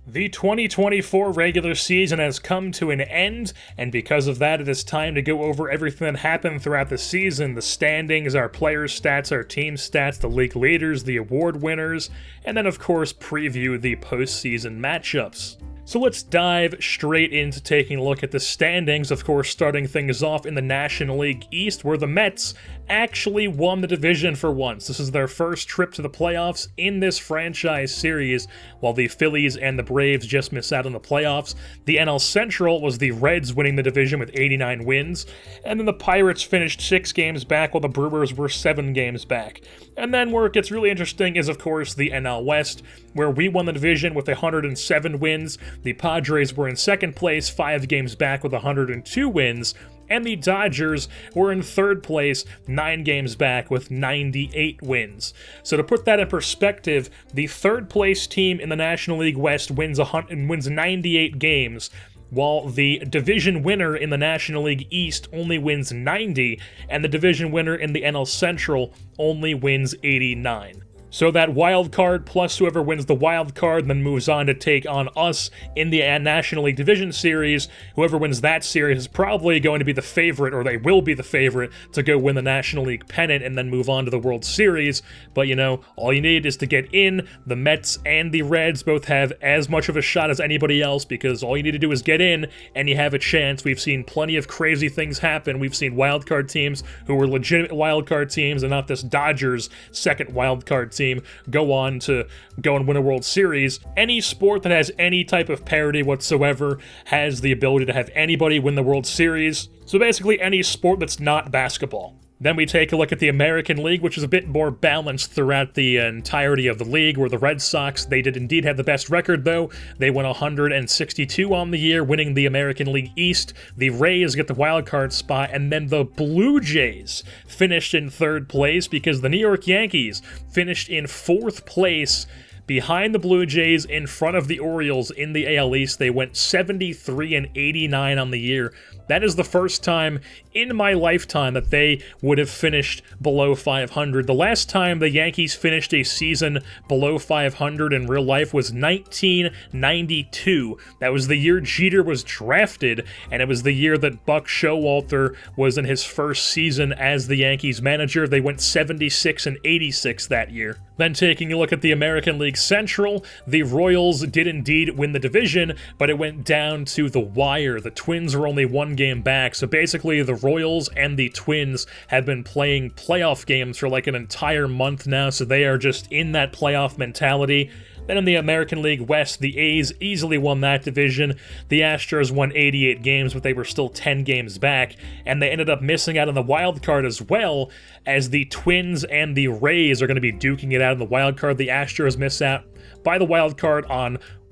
The 2024 regular season has come to an end, and because of that, it is time to go over everything that happened throughout the season: the standings, our players' stats, our team stats, the league leaders, the award winners, and then, of course, preview the postseason matchups. So let's dive straight into taking a look at the standings, of course starting things off in the National League East, where the Mets actually won the division for once. This is their first trip to the playoffs in this franchise series, while the Phillies and the Braves just missed out on the playoffs. The NL Central was the Reds winning the division with 89 wins, and then the Pirates finished 6 games back while the Brewers were 7 games back. And then where it gets really interesting is, of course, the NL West, where we won the division with 107 wins. The Padres were in second place, 5 games back with 102 wins, and the Dodgers were in third place, 9 games back with 98 wins. So to put that in perspective, the third place team in the National League West wins 98 games, while the division winner in the National League East only wins 90, and the division winner in the NL Central only wins 89. So that wild card plus whoever wins the wild card then moves on to take on us in the National League Division Series. Whoever wins that series is probably going to be the favorite, or they will be the favorite, to go win the National League pennant and then move on to the World Series. But all you need is to get in. The Mets and the Reds both have as much of a shot as anybody else, because all you need to do is get in and you have a chance. We've seen plenty of crazy things happen. We've seen wildcard teams who were legitimate wildcard teams and not this Dodgers second wildcard team go on to go and win a World Series. Any sport that has any type of parity whatsoever has the ability to have anybody win the World Series. So basically any sport that's not basketball. Then we take a look at the American League, which is a bit more balanced throughout the entirety of the league, where the Red Sox, they did indeed have the best record, though. They won 162 on the year, winning the American League East. The Rays get the wild card spot, and then the Blue Jays finished in third place because the New York Yankees finished in fourth place behind the Blue Jays, in front of the Orioles in the AL East. They went 73-89 on the year. That is the first time in my lifetime that they would have finished below 500. The last time the Yankees finished a season below 500 in real life was 1992. That was the year Jeter was drafted, and it was the year that Buck Showalter was in his first season as the Yankees manager. They went 76-86 that year. Then taking a look at the American League Central, the Royals did indeed win the division, but it went down to the wire. The Twins were only 1 game back, so basically the Royals and the Twins have been playing playoff games for like an entire month now, so they are just in that playoff mentality. Then in the American League West, the A's easily won that division. The Astros won 88 games, but they were still 10 games back, and they ended up missing out on the wild card as well, as the Twins and the Rays are going to be duking it out in the wild card. The Astros miss out by the wild card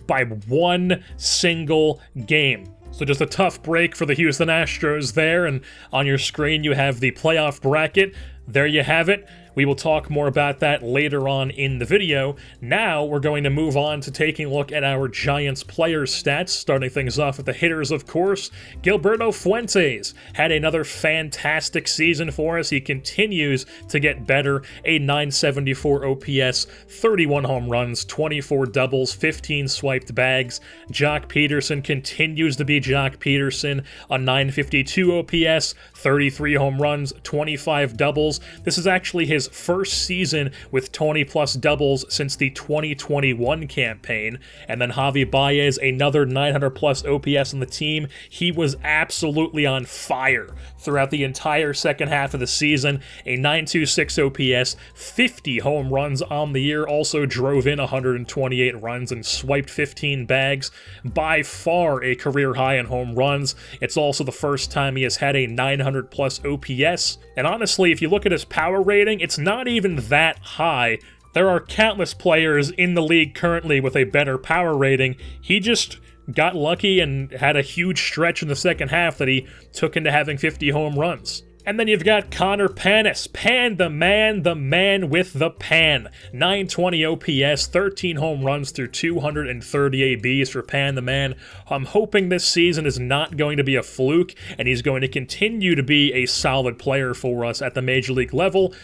by 1 single game. So just a tough break for the Houston Astros there, and on your screen you have the playoff bracket. There you have it. We will talk more about that later on in the video. Now we're going to move on to taking a look at our Giants players' stats, starting things off with the hitters, of course. Gilberto Fuentes had another fantastic season for us. He continues to get better. A 974 OPS, 31 home runs, 24 doubles, 15 swiped bags. Jock Peterson continues to be Jock Peterson, a 952 OPS, 33 home runs, 25 doubles. This is actually his first season with 20-plus doubles since the 2021 campaign. And then Javi Baez, another 900-plus OPS on the team. He was absolutely on fire throughout the entire second half of the season. A 926 OPS, 50 home runs on the year, also drove in 128 runs and swiped 15 bags. By far a career high in home runs. It's also the first time he has had a 900-plus OPS. And honestly, if you look at his power rating, it's not even that high. There are countless players in the league currently with a better power rating. He just got lucky and had a huge stretch in the second half that he took into having 50 home runs. And then you've got Connor Panis. Pan, the man with the pan. 920 OPS, 13 home runs through 230 ABs for Pan, the man. I'm hoping this season is not going to be a fluke, and he's going to continue to be a solid player for us at the major league level.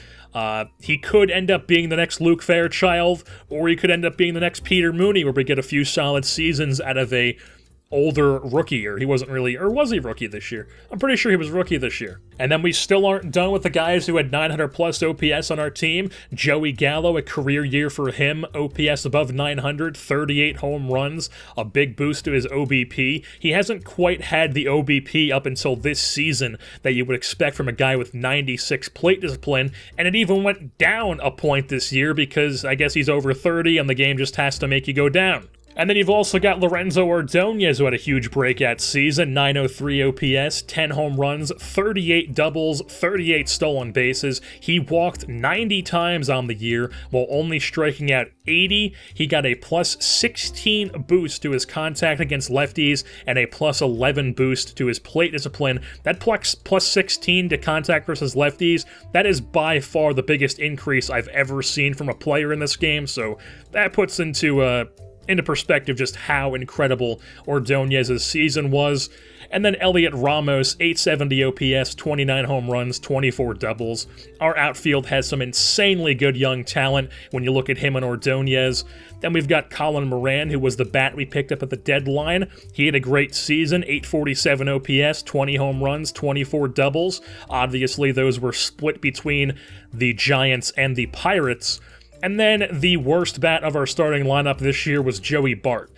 He could end up being the next Luke Fairchild, or he could end up being the next Peter Mooney, where we get a few solid seasons out of a older rookie, or he wasn't really, or was he rookie this year? I'm pretty sure he was rookie this year. And then we still aren't done with the guys who had 900 plus OPS on our team. Joey Gallo, a career year for him, OPS above 900, 38 home runs, a big boost to his OBP. He hasn't quite had the OBP up until this season that you would expect from a guy with 96 plate discipline, and it even went down a point this year because I guess he's over 30 and the game just has to make you go down. And then you've also got Lorenzo Ordonez, who had a huge breakout season, 903 OPS, 10 home runs, 38 doubles, 38 stolen bases. He walked 90 times on the year while only striking out 80. He got a plus 16 boost to his contact against lefties and a plus 11 boost to his plate discipline. That plus 16 to contact versus lefties, that is by far the biggest increase I've ever seen from a player in this game, so that puts into perspective just how incredible Ordonez's season was. And then Elliot Ramos, 870 OPS, 29 home runs, 24 doubles. Our outfield has some insanely good young talent when you look at him and Ordonez. Then we've got Colin Moran, who was the bat we picked up at the deadline. He had a great season, 847 OPS, 20 home runs, 24 doubles. Obviously, those were split between the Giants and the Pirates. And then the worst bat of our starting lineup this year was Joey Bart.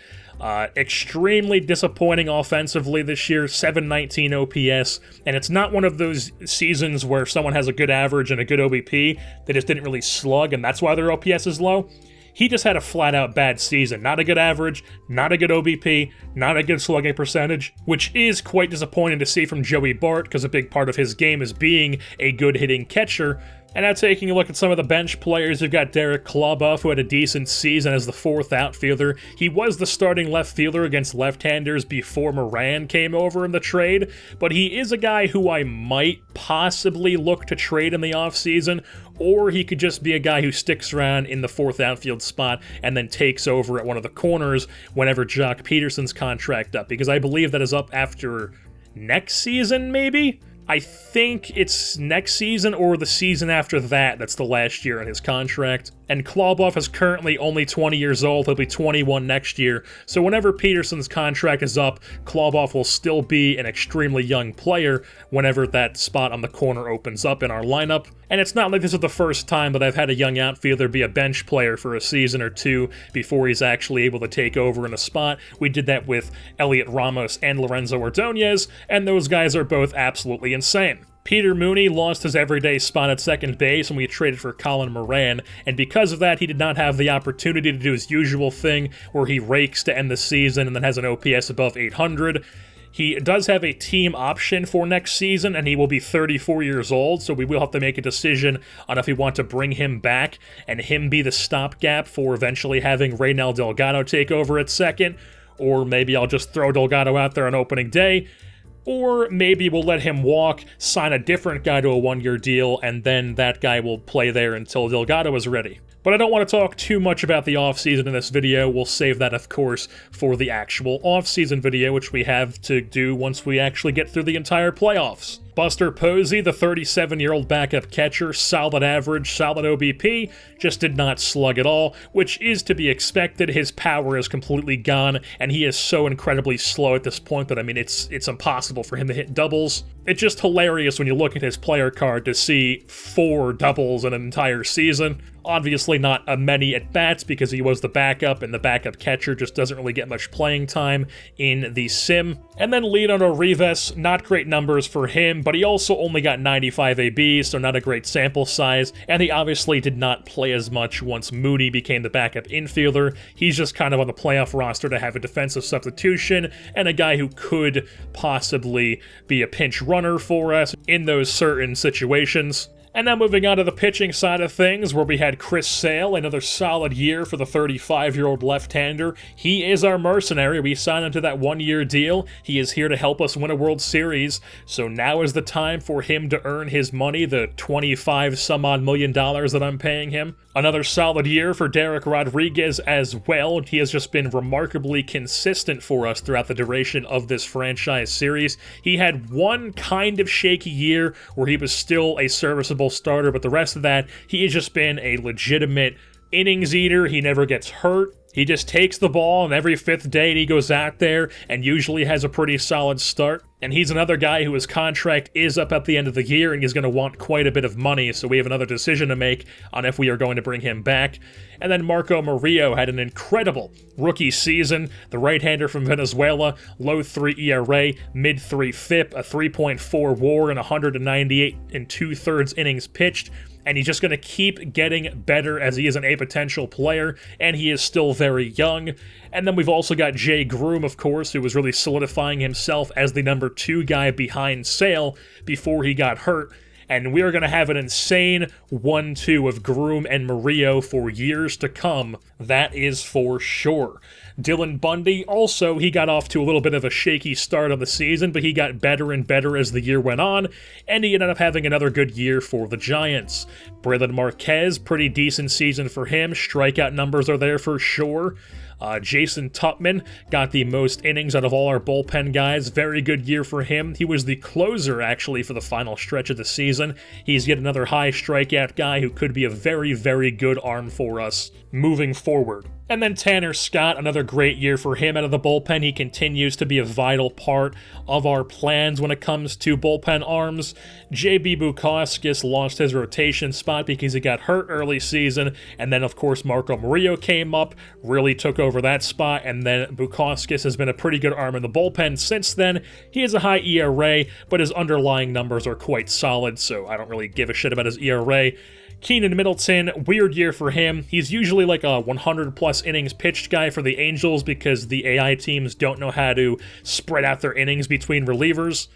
Extremely disappointing offensively this year, 719 OPS, and it's not one of those seasons where someone has a good average and a good OBP, they just didn't really slug, and that's why their OPS is low. He just had a flat-out bad season. Not a good average, not a good OBP, not a good slugging percentage, which is quite disappointing to see from Joey Bart, because a big part of his game is being a good hitting catcher. And now taking a look at some of the bench players, we've got Derek Klobuff, who had a decent season as the fourth outfielder. He was the starting left fielder against left-handers before Moran came over in the trade, but he is a guy who I might possibly look to trade in the offseason, or he could just be a guy who sticks around in the fourth outfield spot and then takes over at one of the corners whenever Jock Peterson's contract up, because I believe that is up after next season, maybe? I think it's next season or the season after that that's the last year on his contract. And Klobuff is currently only 20 years old. He'll be 21 next year. So whenever Peterson's contract is up, Klobuff will still be an extremely young player whenever that spot on the corner opens up in our lineup. And it's not like this is the first time that I've had a young outfielder be a bench player for a season or two before he's actually able to take over in a spot. We did that with Elliot Ramos and Lorenzo Ordonez, and those guys are both absolutely insane. Peter Mooney lost his everyday spot at second base when we traded for Colin Moran, and because of that, he did not have the opportunity to do his usual thing where he rakes to end the season and then has an OPS above 800. He does have a team option for next season, and he will be 34 years old, so we will have to make a decision on if we want to bring him back and him be the stopgap for eventually having Reynel Delgado take over at second, or maybe I'll just throw Delgado out there on opening day. Or maybe we'll let him walk, sign a different guy to a one-year deal, and then that guy will play there until Delgado is ready. But I don't want to talk too much about the offseason in this video. We'll save that, of course, for the actual offseason video, which we have to do once we actually get through the entire playoffs. Buster Posey, the 37-year-old backup catcher, solid average, solid OBP, just did not slug at all, which is to be expected. His power is completely gone, and he is so incredibly slow at this point that, I mean, it's impossible for him to hit doubles. It's just hilarious when you look at his player card to see 4 doubles in an entire season. Obviously not many at-bats because he was the backup, and the backup catcher just doesn't really get much playing time in the sim. And then Leonardo Rivas, not great numbers for him, but he also only got 95 ABs, so not a great sample size, and he obviously did not play as much once Mooney became the backup infielder. He's just kind of on the playoff roster to have a defensive substitution, and a guy who could possibly be a pinch runner for us in those certain situations. And now moving on to the pitching side of things, where we had Chris Sale, another solid year for the 35-year-old left-hander. He is our mercenary. We signed him to that one-year deal. He is here to help us win a World Series, so now is the time for him to earn his money, the $25-some-odd million that I'm paying him. Another solid year for Derek Rodriguez as well. He has just been remarkably consistent for us throughout the duration of this franchise series. He had one kind of shaky year where he was still a serviceable serviceable starter, but the rest of that, he has just been a legitimate innings eater. He never gets hurt. He just takes the ball, and every fifth day he goes out there and usually has a pretty solid start. And he's another guy whose contract is up at the end of the year, and he's going to want quite a bit of money, so we have another decision to make on if we are going to bring him back. And then Marco Murillo had an incredible rookie season. The right-hander from Venezuela, low 3 ERA, mid 3 FIP, a 3.4 WAR, and 198 2/3 innings pitched. And he's just going to keep getting better as he is an potential player, and he is still very young. And then we've also got Jay Groom, of course, who was really solidifying himself as the number 2 guy behind Sale before he got hurt. And we are going to have an insane 1-2 of Groom and Murillo for years to come. That is for sure. Dylan Bundy, also, he got off to a little bit of a shaky start on the season, but he got better and better as the year went on, and he ended up having another good year for the Giants. Braylon Marquez, pretty decent season for him. Strikeout numbers are there for sure. Jason Tuchman got the most innings out of all our bullpen guys. Very good year for him. He was the closer, actually, for the final stretch of the season. He's yet another high strikeout guy who could be a very, very good arm for us moving forward. And then Tanner Scott, another great year for him out of the bullpen. He continues to be a vital part of our plans when it comes to bullpen arms. J.B. Bukauskas lost his rotation spot because he got hurt early season, and then, of course, Marco Murillo came up, really took over that spot, and then Bukauskas has been a pretty good arm in the bullpen since then. He has a high ERA, but his underlying numbers are quite solid, so I don't really give a shit about his ERA. Keenan Middleton, weird year for him. He's usually like a 100-plus innings pitched guy for the Angels because the AI teams don't know how to spread out their innings between relievers.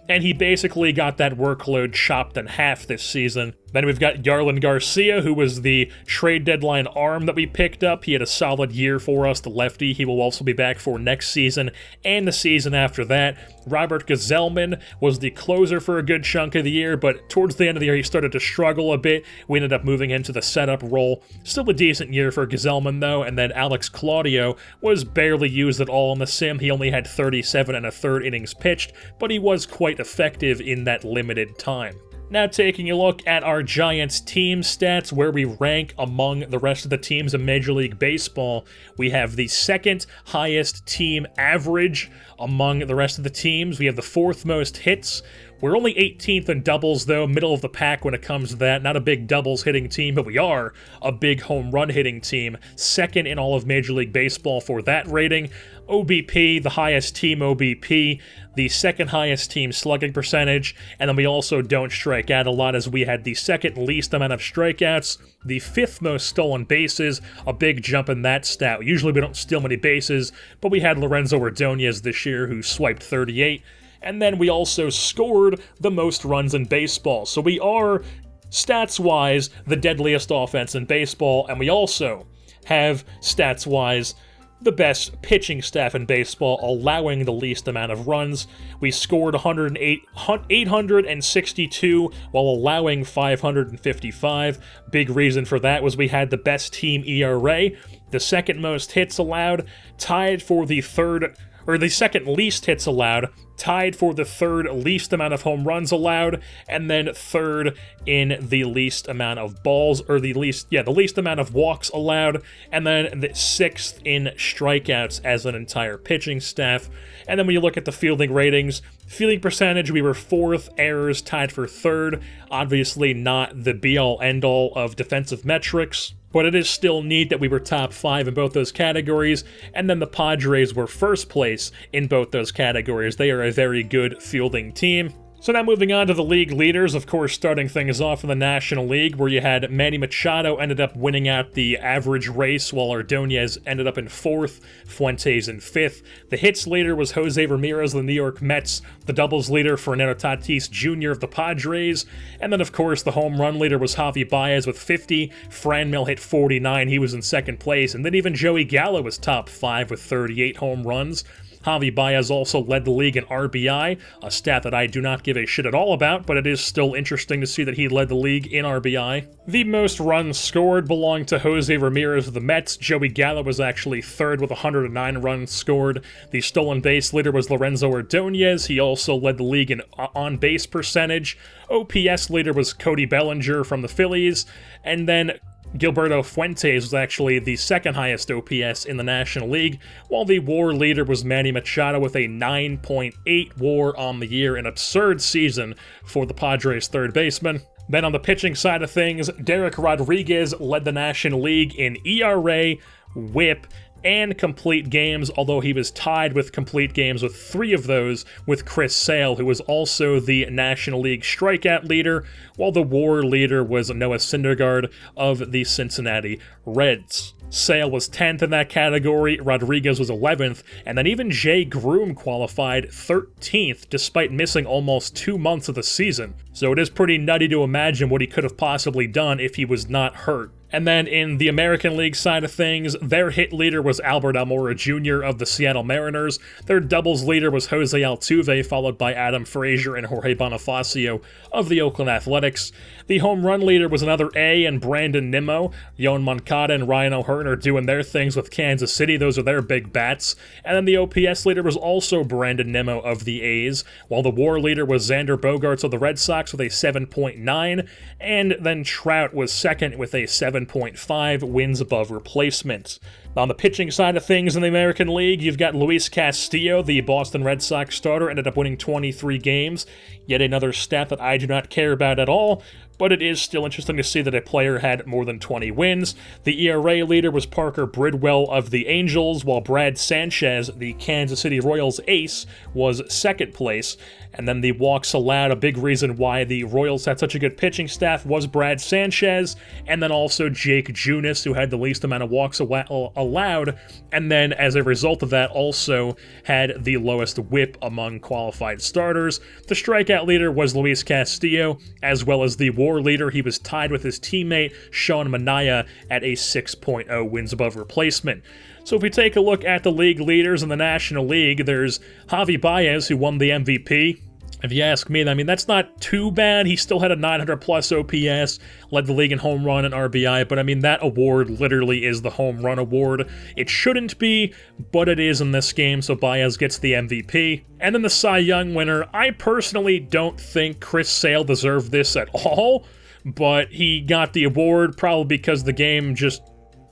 And he basically got that workload chopped in half this season. Then we've got Yarlin Garcia, who was the trade deadline arm that we picked up. He had a solid year for us, the lefty. He will also be back for next season and the season after that. Robert Gazelman was the closer for a good chunk of the year, but towards the end of the year, he started to struggle a bit. We ended up moving into the setup role. Still a decent year for Gazelman, though, and then Alex Claudio was barely used at all in the sim. He only had 37 1/3 innings pitched, but he was quite effective in that limited time. Now taking a look at our Giants team stats, where we rank among the rest of the teams in Major League Baseball, we have the second highest team average among the rest of the teams. We have the 4th most hits. We're only 18th in doubles, though, middle of the pack when it comes to that. Not a big doubles hitting team, but we are a big home run hitting team. 2nd in all of Major League Baseball for that rating. OBP, the highest team OBP, the 2nd highest team slugging percentage, and then we also don't strike out a lot, as we had the 2nd least amount of strikeouts, the 5th most stolen bases, a big jump in that stat. Usually we don't steal many bases, but we had Lorenzo Ordonez this year who swiped 38, and then we also scored the most runs in baseball. So we are, stats-wise, the deadliest offense in baseball, and we also have, stats-wise, the best pitching staff in baseball, allowing the least amount of runs. We scored 862 while allowing 555. Big reason for that was we had the best team ERA, the 2nd most hits allowed, tied for the 3rd, or the 2nd least hits allowed, tied for the 3rd least amount of home runs allowed, and then 3rd in the least amount of balls, or the least amount of walks allowed, and then the 6th in strikeouts as an entire pitching staff. And then when you look at the fielding ratings, fielding percentage, we were 4th, errors tied for 3rd, obviously not the be-all end-all of defensive metrics, but it is still neat that we were top 5 in both those categories, and then the Padres were 1st place in both those categories. They are a very good fielding team. So now moving on to the league leaders, of course, starting things off in the National League, where you had Manny Machado ended up winning out the average race, while Ordonez ended up in 4th, Fuentes in 5th. The hits leader was Jose Ramirez of the New York Mets, the doubles leader Fernando Tatis Jr. of the Padres, and then, of course, the home run leader was Javi Baez with 50, Franmil hit 49, he was in 2nd place, and then even Joey Gallo was top 5 with 38 home runs. Javi Baez also led the league in RBI, a stat that I do not give a shit at all about, but it is still interesting to see that he led the league in RBI. The most runs scored belonged to Jose Ramirez of the Mets. Joey Gallo was actually third with 109 runs scored. The stolen base leader was Lorenzo Ordonez. He also led the league in on-base percentage. OPS leader was Cody Bellinger from the Phillies, and then Gilberto Fuentes was actually the second highest OPS in the National League, while the WAR leader was Manny Machado with a 9.8 WAR on the year, an absurd season for the Padres' third baseman. Then on the pitching side of things, Derek Rodriguez led the National League in ERA, WHIP, and complete games, although he was tied with complete games with 3 of those with Chris Sale, who was also the National League strikeout leader, while the WAR leader was Noah Syndergaard of the Cincinnati Reds. Sale was 10th in that category, Rodriguez was 11th, and then even Jay Groom qualified 13th despite missing almost 2 months of the season. So it is pretty nutty to imagine what he could have possibly done if he was not hurt. And then in the American League side of things, their hit leader was Albert Almora Jr. of the Seattle Mariners. Their doubles leader was Jose Altuve, followed by Adam Frazier and Jorge Bonifacio of the Oakland Athletics. The home run leader was another A and Brandon Nimmo. Yoan Moncada and Ryan O'Hearn are doing their things with Kansas City. Those are their big bats. And then the OPS leader was also Brandon Nimmo of the A's, while the WAR leader was Xander Bogaerts of the Red Sox with a 7.9, and then Trout was second with a 7.5 wins above replacement. On the pitching side of things in the American League, you've got Luis Castillo, the Boston Red Sox starter, ended up winning 23 games. Yet another stat that I do not care about at all, but it is still interesting to see that a player had more than 20 wins. The ERA leader was Parker Bridwell of the Angels, while Brad Sanchez, the Kansas City Royals ace, was second place. And then the walks allowed, a big reason why the Royals had such a good pitching staff was Brad Sanchez, and then also Jake Junis, who had the least amount of walks allowed, and then as a result of that also had the lowest whip among qualified starters. The strikeout leader was Luis Castillo, as well as the WAR leader. He was tied with his teammate Sean Manaea at a 6.0 wins above replacement. So if we take a look at the league leaders in the National League, there's Javi Baez, who won the MVP. If you ask me, I mean, that's not too bad. He still had a 900-plus OPS, led the league in home run and RBI, but I mean, that award literally is the home run award. It shouldn't be, but it is in this game, so Baez gets the MVP. And then the Cy Young winner, I personally don't think Chris Sale deserved this at all, but he got the award probably because the game just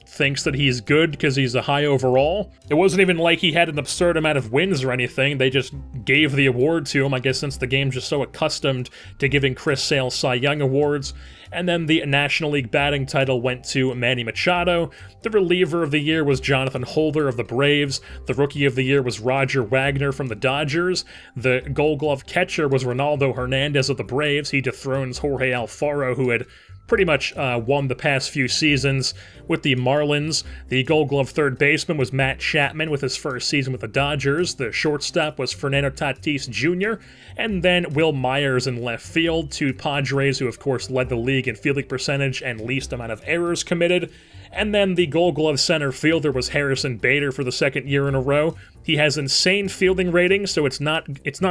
thinks that he's good because he's a high overall. It wasn't even like he had an absurd amount of wins or anything. They just gave the award to him, I guess, since the game's just so accustomed to giving Chris Sale Cy Young awards. And then the National League batting title went to Manny Machado. The reliever of the year was Jonathan Holder of the Braves. The rookie of the year was Roger Wagner from the Dodgers. The Gold Glove catcher was Ronaldo Hernandez of the Braves. He dethrones Jorge Alfaro, who had pretty much won the past few seasons with the Marlins. The Gold Glove third baseman was Matt Chapman with his first season with the Dodgers. The shortstop was Fernando Tatis Jr. And then Will Myers in left field, two Padres who of course led the league in fielding percentage and least amount of errors committed. And then the Gold Glove center fielder was Harrison Bader for the second year in a row. He has insane fielding ratings, so it's not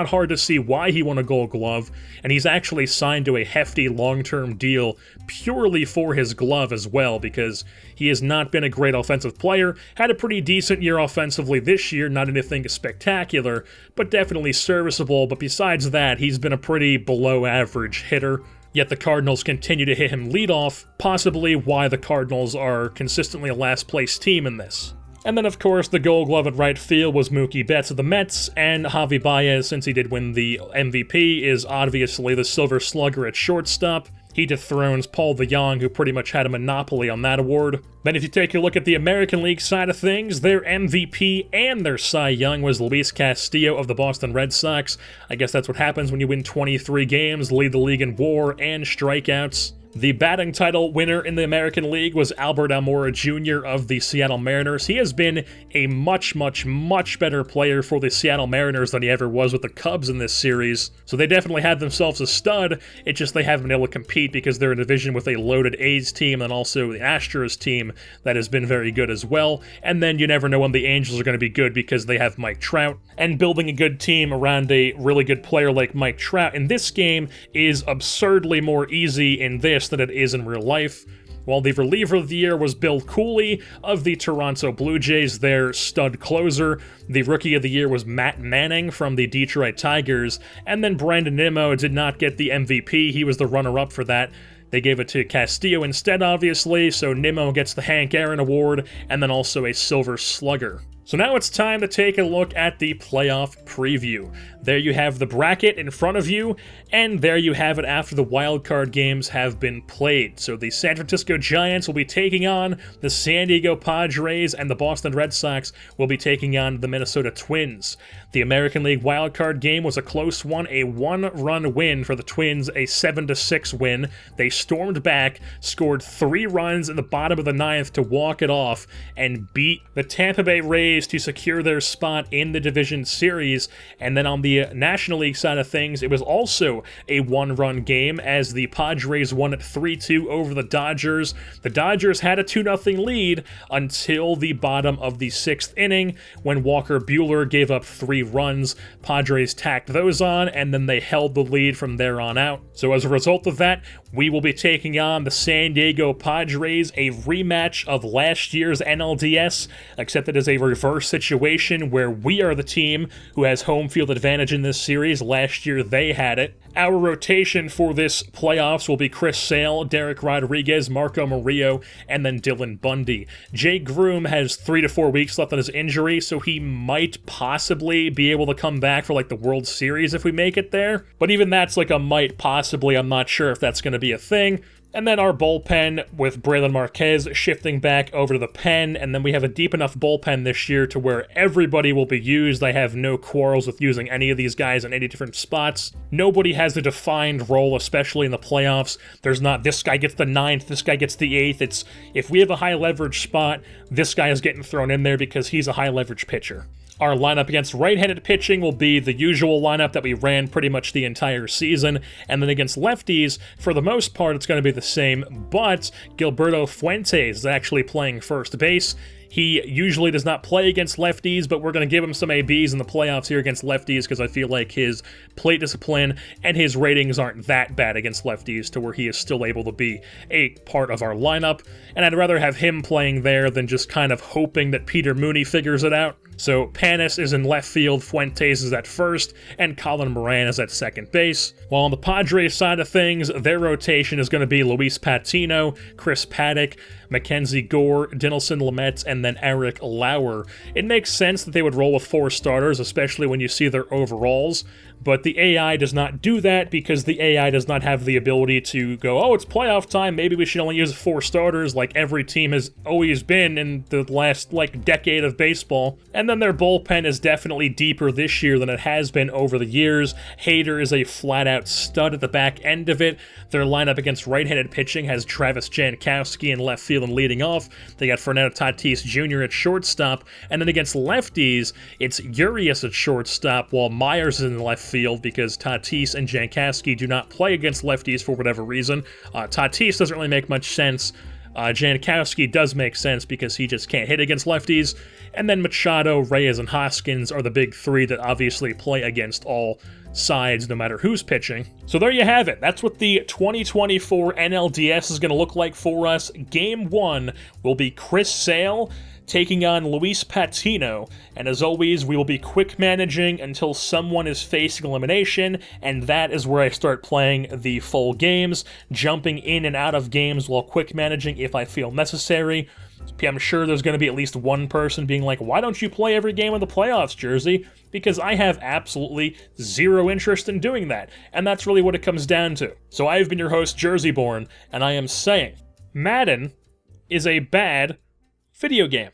hard to see why he won a Gold Glove, and he's actually signed to a hefty long-term deal purely for his glove as well, because he has not been a great offensive player, had a pretty decent year offensively this year, not anything spectacular, but definitely serviceable, but besides that, he's been a pretty below-average hitter. Yet the Cardinals continue to hit him leadoff, possibly why the Cardinals are consistently a last-place team in this. And then, of course, the Gold Glove at right field was Mookie Betts of the Mets, and Javi Baez, since he did win the MVP, is obviously the Silver Slugger at shortstop. He dethrones Paul DeJong, who pretty much had a monopoly on that award. Then if you take a look at the American League side of things, their MVP and their Cy Young was Luis Castillo of the Boston Red Sox. I guess that's what happens when you win 23 games, lead the league in WAR and strikeouts. The batting title winner in the American League was Albert Almora Jr. of the Seattle Mariners. He has been a much better player for the Seattle Mariners than he ever was with the Cubs in this series. So they definitely have themselves a stud. It's just they haven't been able to compete because they're in a division with a loaded A's team and also the Astros team that has been very good as well. And then you never know when the Angels are going to be good because they have Mike Trout. And building a good team around a really good player like Mike Trout in this game is absurdly more easy in this than it is in real life. While the reliever of the year was Bill Cooley of the Toronto Blue Jays, their stud closer. The rookie of the year was Matt Manning from the Detroit Tigers, and then Brandon Nimmo did not get the MVP. He was the runner-up for that. They gave it to Castillo instead, obviously, so Nimmo gets the Hank Aaron Award, and then also a Silver Slugger. So now it's time to take a look at the playoff preview. There you have the bracket in front of you, and there you have it after the wildcard games have been played. So the San Francisco Giants will be taking on the San Diego Padres, and the Boston Red Sox will be taking on the Minnesota Twins. The American League wildcard game was a close one, a one-run win for the Twins, a 7-6 win. They stormed back, scored 3 runs in the bottom of the 9th to walk it off, and beat the Tampa Bay Rays to secure their spot in the division series. And then on the National League side of things, it was also a one-run game as the Padres won it 3-2 over the Dodgers. The Dodgers had a 2-0 lead until the bottom of the 6th inning when Walker Buehler gave up 3 runs. Padres tacked those on, and then they held the lead from there on out. So as a result of that, we will be taking on the San Diego Padres, a rematch of last year's NLDS, except it is a reverse situation where we are the team who has home field advantage in this series. Last year they had it. Our rotation for this playoffs will be Chris Sale, Derek Rodriguez, Marco Murillo, and then Dylan Bundy. Jake Groom has 3 to 4 weeks left on his injury, so he might possibly be able to come back for like the World Series if we make it there. But even that's like a might possibly. I'm not sure if that's going to be a thing. And then our bullpen with Braylon Marquez shifting back over to the pen, and then we have a deep enough bullpen this year to where everybody will be used. I have no quarrels with using any of these guys in any different spots. Nobody has a defined role, especially in the playoffs. There's not this guy gets the 9th, this guy gets the 8th. It's if we have a high leverage spot, this guy is getting thrown in there because he's a high leverage pitcher. Our lineup against right-handed pitching will be the usual lineup that we ran pretty much the entire season, and then against lefties, for the most part, it's going to be the same, but Gilberto Fuentes is actually playing first base. He usually does not play against lefties, but we're going to give him some ABs in the playoffs here against lefties because I feel like his plate discipline and his ratings aren't that bad against lefties to where he is still able to be a part of our lineup. And I'd rather have him playing there than just kind of hoping that Peter Mooney figures it out. So Panis is in left field, Fuentes is at first, and Colin Moran is at second base. While on the Padres side of things, their rotation is going to be Luis Patino, Chris Paddock, Mackenzie Gore, Dinelson Lamet, and then Eric Lauer. It makes sense that they would roll with 4 starters, especially when you see their overalls, but the AI does not do that because the AI does not have the ability to go, oh, it's playoff time, maybe we should only use 4 starters like every team has always been in the last, decade of baseball. And then their bullpen is definitely deeper this year than it has been over the years. Hader is a flat-out stud at the back end of it. Their lineup against right-handed pitching has Travis Jankowski in left field and leading off. They got Fernando Tatis Jr. at shortstop. And then against lefties, it's Urias at shortstop, while Myers is in left field because Tatis and Jankowski do not play against lefties for whatever reason. Tatis doesn't really make much sense. Jankowski does make sense because he just can't hit against lefties. And then Machado, Reyes, and Hoskins are the big 3 that obviously play against all sides no matter who's pitching. So there you have it. That's what the 2024 NLDS is going to look like for us. Game 1 will be Chris Sale taking on Luis Patino, and as always, we will be quick managing until someone is facing elimination, and that is where I start playing the full games, jumping in and out of games while quick managing if I feel necessary. I'm sure there's going to be at least one person being like, why don't you play every game of the playoffs, Jersey? Because I have absolutely zero interest in doing that, and that's really what it comes down to. So I've been your host, Jerseyborn, and I am saying, Madden is a bad video game.